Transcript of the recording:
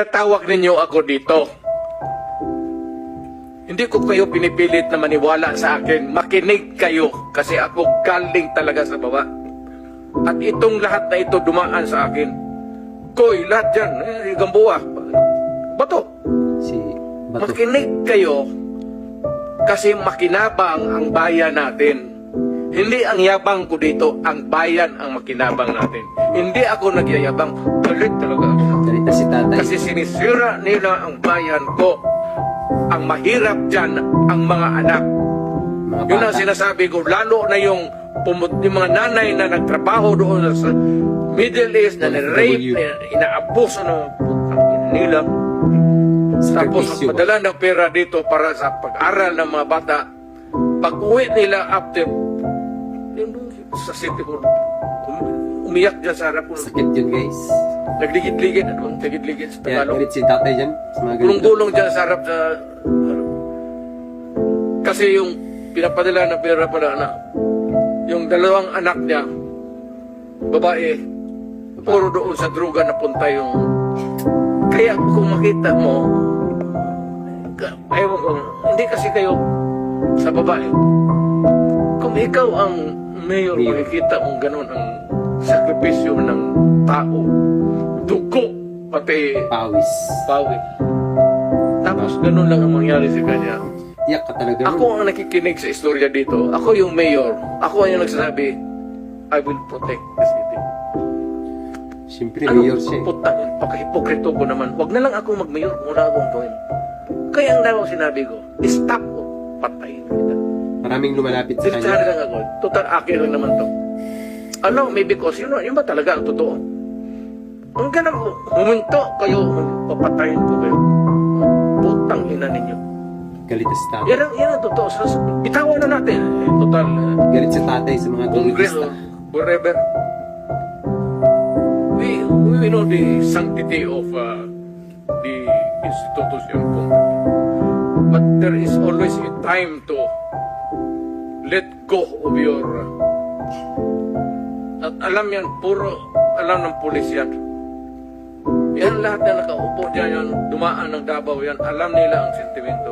Tawag ninyo ako dito. Hindi ko kayo pinipilit na maniwala sa akin. Makinig kayo kasi ako galing talaga sa baba. At itong lahat na ito dumaan sa akin. Koy, lahat dyan. Gambuwa. Bato. Bato. Makinig kayo kasi makinabang ang bayan natin. Hindi ang yabang ko dito, ang bayan ang makinabang natin. Hindi ako nagyayabang. Galit talaga ako. Galit na si tatay. Kasi sinisira nila ang bayan ko. Ang mahirap dyan, ang mga anak. Mga Yun ang bata. sinasabi ko, lalo na yung mga nanay na nagtrabaho doon sa Middle East, na nirape, na inaabuso ng putang nila. Tapos Sakripisyo. madala ng pera dito para sa pag-aral ng mga bata. Pag-uwi nila after, yun doon sa city ko, umiyak dyan sa harap ko. Sakit yun, guys. Nagligid-ligid, nagligid-ligid sa Kaya Tagalog. galit si tatay dyan. Sa mga ganito. Gulong-gulong dyan sa harap sa... Kasi yung pinapadala na pera pala na yung dalawang anak niya, babae, puro doon sa droga na punta yung... Kaya kung makita mo, ayaw ko, hindi kasi kayo sa babae. Kung ikaw ang mayor, makikita mong ganun ang sakripisyo ng tao, dugo, pati Pawis. pawis. Tapos ganun lang ang mangyari sa kanya. Iyak ka talaga. Ako ang nakikinig sa istorya dito. Ako yung mayor. Ako ang yung nagsasabi, I will protect the city. Siyempre, Ano mayor siya. putang, pagkahipokrito ko naman. Huwag na lang ako mag-mayor kung wala akong gawin. Kaya ang daw sinabi ko, stop ko, patayin kita. Maraming lumalapit sa Diretsahan kanya. lang ako. Total akin lang naman to. Ano, maybe because, yun ba talaga ang totoo? Ang ganang huminto kayo, papatayin ko kayo. Putang ina ninyo. Galit na si tatay. Yan ang totoo. Bitawan na natin. Total, Galit si tatay sa mga Kongreso, turista. wherever. We know the sanctity of the institution. But there is always a time to let go of your... At alam yan, puro alam ng pulis yan. Yan lahat na nakaupo dyan, yan, dumaan ng Davao yan, alam nila ang sentimento